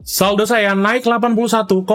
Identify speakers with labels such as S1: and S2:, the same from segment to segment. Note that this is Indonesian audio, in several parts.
S1: Saldo saya naik 81,56%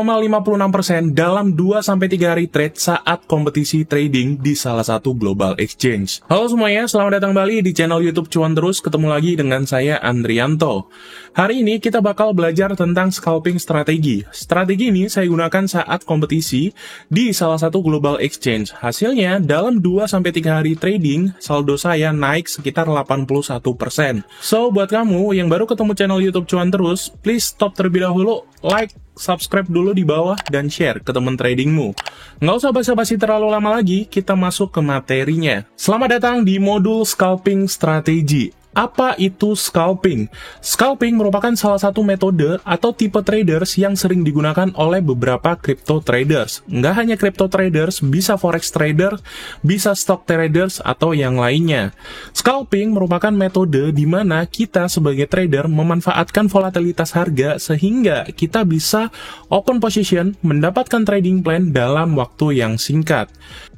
S1: dalam 2-3 hari trade saat kompetisi trading di salah satu global exchange. Halo semuanya, selamat datang kembali di channel YouTube Cuan Terus. Ketemu lagi dengan saya Andrianto. Hari ini kita bakal belajar tentang scalping strategi. Strategi ini saya gunakan saat kompetisi di salah satu global exchange. Hasilnya dalam 2-3 hari trading, saldo saya naik sekitar 81%. So, buat kamu yang baru ketemu channel YouTube Cuan Terus, please stop terlebih dahulu, like, subscribe dulu di bawah, dan share ke teman tradingmu. Nggak usah basa-basi terlalu lama lagi, kita masuk ke materinya. Selamat datang di modul scalping strategi. Apa itu scalping? Scalping merupakan salah satu metode atau tipe traders yang sering digunakan oleh beberapa crypto traders. Nggak hanya crypto traders, bisa forex trader, bisa stock traders, atau yang lainnya. Scalping merupakan metode di mana kita sebagai trader memanfaatkan volatilitas harga sehingga kita bisa open position, mendapatkan trading plan dalam waktu yang singkat.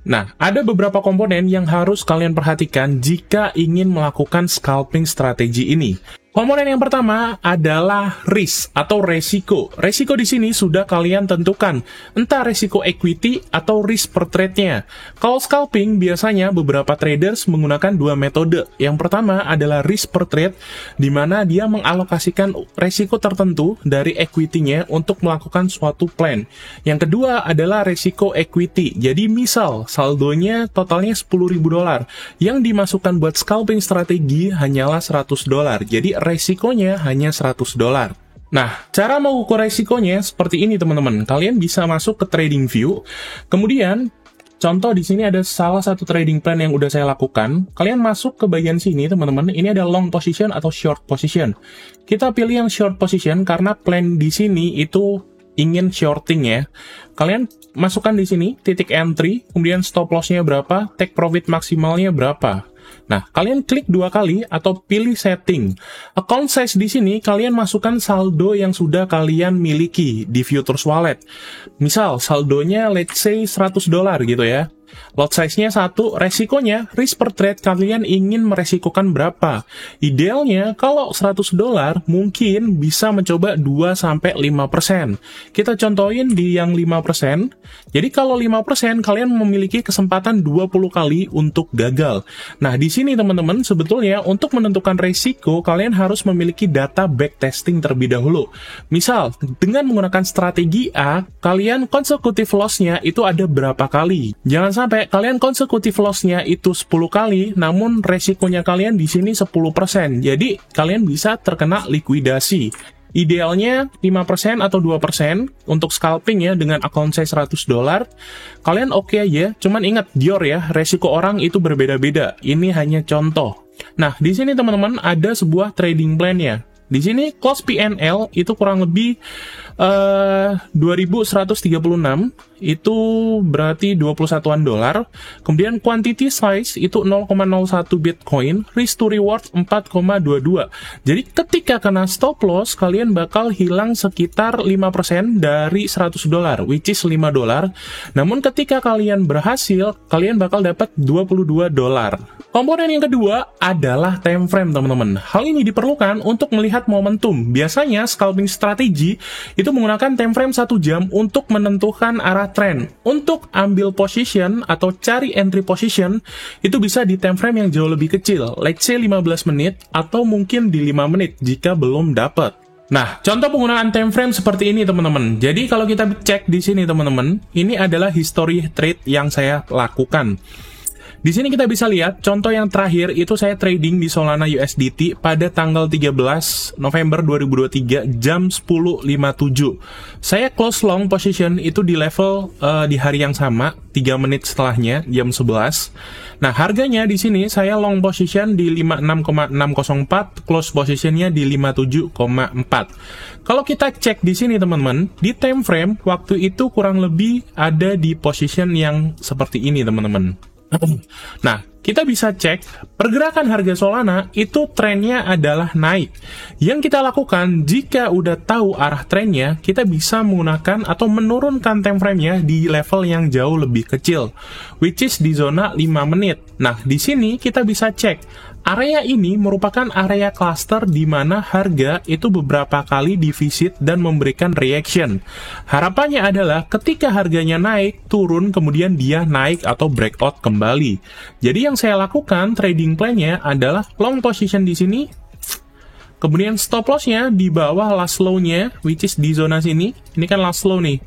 S1: Nah, ada beberapa komponen yang harus kalian perhatikan jika ingin melakukan scalping strategi ini. Komponen yang pertama adalah risk atau resiko. Resiko di sini sudah kalian tentukan, entah resiko equity atau risk per trade-nya. Kalau scalping, biasanya beberapa traders menggunakan dua metode. Yang pertama adalah risk per trade, di mana dia mengalokasikan resiko tertentu dari equity-nya untuk melakukan suatu plan. Yang kedua adalah resiko equity. Jadi misal, saldonya totalnya $10.000, yang dimasukkan buat scalping strategi hanyalah $100. Jadi resikonya hanya $100. Nah, cara mengukur resikonya seperti ini teman-teman. Kalian bisa masuk ke Trading View. Kemudian, contoh di sini ada salah satu trading plan yang udah saya lakukan. Kalian masuk ke bagian sini teman-teman. Ini ada long position atau short position. Kita pilih yang short position karena plan di sini itu ingin shorting ya. Kalian masukkan di sini titik entry, kemudian stop loss-nya berapa, take profit maksimalnya berapa. Nah, kalian klik dua kali atau pilih setting. Account size di sini kalian masukkan saldo yang sudah kalian miliki di Futures Wallet. Misal saldonya let's say $100 gitu ya. Lot size-nya 1, resikonya, risk per trade kalian ingin meresikokan berapa? Idealnya, kalau $100 mungkin bisa mencoba 2-5%. Kita contohin di yang 5%. Jadi kalau 5% kalian memiliki kesempatan 20 kali untuk gagal. Nah, di sini teman-teman, sebetulnya untuk menentukan resiko, kalian harus memiliki data backtesting terlebih dahulu. Misal, dengan menggunakan strategi A, kalian consecutive loss-nya itu ada berapa kali? Jangan sampai kalian consecutive loss-nya itu 10 kali, namun resikonya kalian di sini 10%. Jadi, kalian bisa terkena likuidasi. Idealnya 5% atau 2% untuk scalping ya dengan account size $100. Kalian oke aja, cuman ingat Dior ya, resiko orang itu berbeda-beda. Ini hanya contoh. Nah, di sini teman-teman ada sebuah trading plan-nya. Di sini cost PNL itu kurang lebih 2.136, itu berarti 21-an dolar. Kemudian quantity size itu 0,01 Bitcoin, risk to reward 4,22. Jadi ketika kena stop loss, kalian bakal hilang sekitar 5% dari $100, which is $5. Namun ketika kalian berhasil, kalian bakal dapat $22. Komponen yang kedua adalah time frame teman-teman. Hal ini diperlukan untuk melihat momentum. Biasanya scalping strategi itu menggunakan time frame 1 jam untuk menentukan arah trend. Untuk ambil position atau cari entry position, itu bisa di time frame yang jauh lebih kecil, let's say 15 menit atau mungkin di 5 menit jika belum dapat. Nah, contoh penggunaan time frame seperti ini teman-teman. Jadi kalau kita cek di sini teman-teman, ini adalah history trade yang saya lakukan. Di sini kita bisa lihat, contoh yang terakhir itu saya trading di Solana USDT pada tanggal 13 November 2023 jam 10.57. Saya close long position itu di level di hari yang sama, 3 menit setelahnya, jam 11. Nah, harganya di sini saya long position di 56,604, close positionnya di 57,4. Kalau kita cek di sini teman-teman, di time frame waktu itu kurang lebih ada di position yang seperti ini teman-teman. Nah, kita bisa cek pergerakan harga Solana itu trennya adalah naik. Yang kita lakukan jika udah tahu arah trennya, kita bisa menggunakan atau menurunkan time frame-nya di level yang jauh lebih kecil, which is di zona 5 menit. Nah, di sini kita bisa cek area ini merupakan area cluster di mana harga itu beberapa kali divisit dan memberikan reaction. Harapannya adalah ketika harganya naik, turun, kemudian dia naik atau breakout kembali. Jadi yang saya lakukan trading plan-nya adalah long position di sini, kemudian stop loss-nya di bawah last low-nya, which is di zona sini. Ini kan last low nih.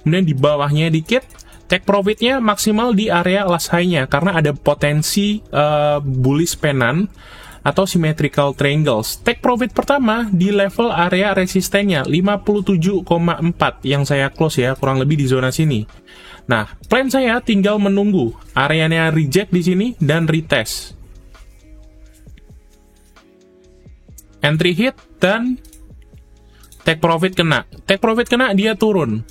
S1: Kemudian di bawahnya dikit, take profit-nya maksimal di area last high-nya, karena ada potensi bullish pennant atau symmetrical triangles. Take profit pertama di level area resistennya 57,4 yang saya close ya, kurang lebih di zona sini. Nah, plan saya tinggal menunggu areanya reject di sini dan retest. Entry hit dan take profit kena. Take profit kena, dia turun.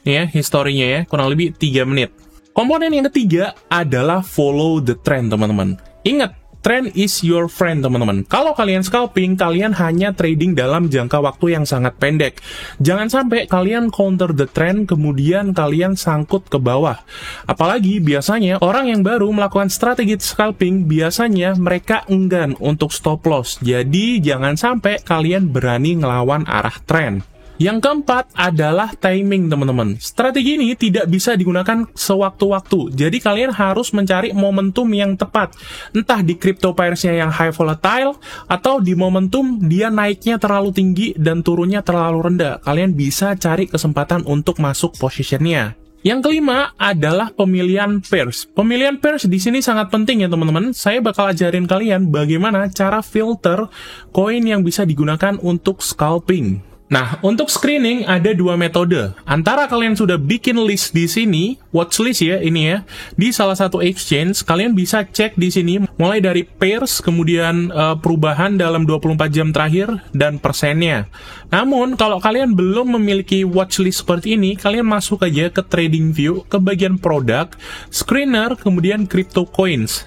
S1: Ya, historinya ya, kurang lebih 3 menit. Komponen yang ketiga adalah follow the trend, teman-teman. Ingat, trend is your friend, teman-teman. Kalau kalian scalping, kalian hanya trading dalam jangka waktu yang sangat pendek. Jangan sampai kalian counter the trend, kemudian kalian sangkut ke bawah. Apalagi biasanya orang yang baru melakukan strategi scalping, biasanya mereka enggan untuk stop loss. Jadi, jangan sampai kalian berani ngelawan arah trend. Yang keempat adalah timing, teman-teman. Strategi ini tidak bisa digunakan sewaktu-waktu. Jadi kalian harus mencari momentum yang tepat. Entah di crypto pairs-nya yang high volatile, atau di momentum dia naiknya terlalu tinggi dan turunnya terlalu rendah. Kalian bisa cari kesempatan untuk masuk positionnya. Yang kelima adalah pemilihan pairs. Pemilihan pairs di sini sangat penting ya teman-teman. Saya bakal ajarin kalian bagaimana cara filter koin yang bisa digunakan untuk scalping. Nah, untuk screening ada dua metode. Antara kalian sudah bikin list di sini, watchlist ya, ini ya, di salah satu exchange, kalian bisa cek di sini mulai dari pairs, kemudian perubahan dalam 24 jam terakhir, dan persennya. Namun, kalau kalian belum memiliki watchlist seperti ini, kalian masuk aja ke TradingView, ke bagian produk, screener, kemudian crypto coins.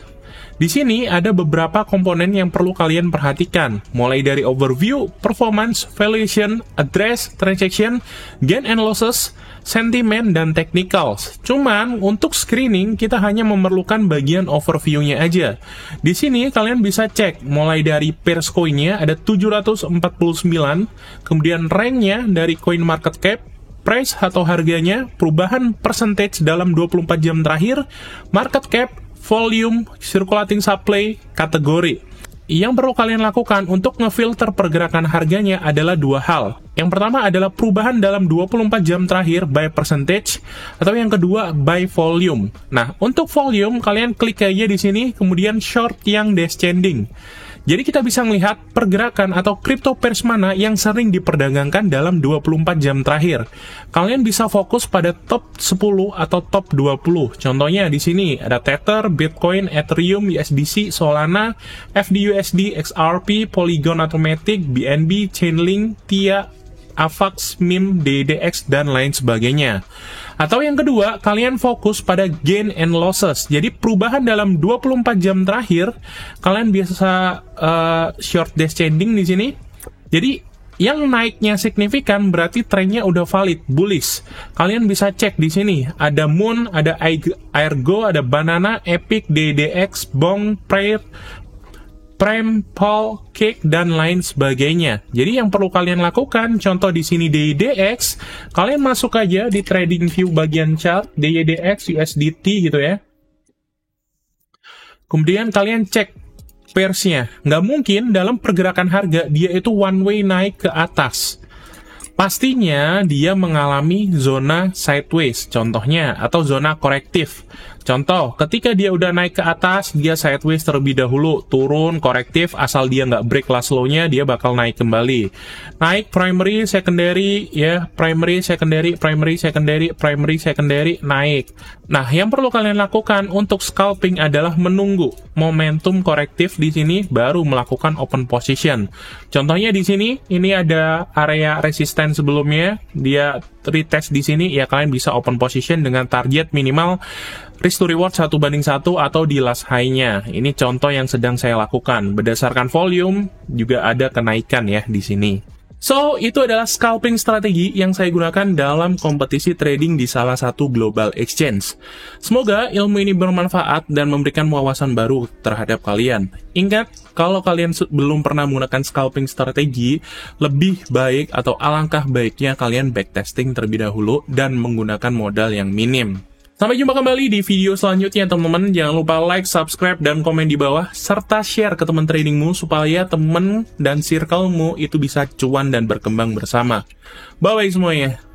S1: Di sini ada beberapa komponen yang perlu kalian perhatikan, mulai dari overview, performance, valuation, address, transaction, gain and losses, sentiment, dan technicals. Cuman, untuk screening, kita hanya memerlukan bagian overview-nya aja. Di sini, kalian bisa cek, mulai dari pairs coin-nya, ada 749, kemudian rank-nya dari coin market cap, price atau harganya, perubahan percentage dalam 24 jam terakhir, market cap, volume, circulating supply, kategori. Yang perlu kalian lakukan untuk ngefilter pergerakan harganya adalah dua hal. Yang pertama adalah perubahan dalam 24 jam terakhir by percentage, atau yang kedua by volume. Nah, untuk volume kalian klik aja di sini, kemudian short yang descending. Jadi kita bisa melihat pergerakan atau crypto pairs mana yang sering diperdagangkan dalam 24 jam terakhir. Kalian bisa fokus pada top 10 atau top 20. Contohnya di sini ada Tether, Bitcoin, Ethereum, USDC, Solana, FDUSD, XRP, Polygon Automatic, BNB, Chainlink, TIA, AVAX, MIM, DDX, dan lain sebagainya. Atau yang kedua, kalian fokus pada gain and losses. Jadi perubahan dalam 24 jam terakhir, kalian biasa short descending di sini. Jadi yang naiknya signifikan berarti trennya udah valid, bullish. Kalian bisa cek di sini. Ada Moon, ada Airgo, ada Banana, Epic, DDX, Bong, Prime, Paul, Cake, dan lain sebagainya. Jadi yang perlu kalian lakukan, contoh di sini DYDX, kalian masuk aja di TradingView bagian chart, DYDX, USDT gitu ya. Kemudian kalian cek pairs-nya. Nggak mungkin dalam pergerakan harga, dia itu one way naik ke atas. Pastinya dia mengalami zona sideways, contohnya, atau zona korektif. Contoh, ketika dia udah naik ke atas, dia sideways terlebih dahulu, turun, korektif, asal dia nggak break last low-nya, dia bakal naik kembali. Naik primary, secondary, ya, primary, secondary, primary, secondary, primary, secondary, naik. Nah, yang perlu kalian lakukan untuk scalping adalah menunggu momentum korektif di sini, baru melakukan open position. Contohnya di sini, ini ada area resisten sebelumnya, dia retest di sini, ya kalian bisa open position dengan target minimal risk to reward 1:1 atau di last high-nya. Ini contoh yang sedang saya lakukan. Berdasarkan volume, juga ada kenaikan ya di sini. So, itu adalah scalping strategi yang saya gunakan dalam kompetisi trading di salah satu global exchange. Semoga ilmu ini bermanfaat dan memberikan wawasan baru terhadap kalian. Ingat, kalau kalian belum pernah menggunakan scalping strategi, lebih baik atau alangkah baiknya kalian backtesting terlebih dahulu dan menggunakan modal yang minim. Sampai jumpa kembali di video selanjutnya teman-teman. Jangan lupa like, subscribe, dan komen di bawah. Serta share ke teman tradingmu supaya teman dan circlemu itu bisa cuan dan berkembang bersama. Bye-bye semuanya.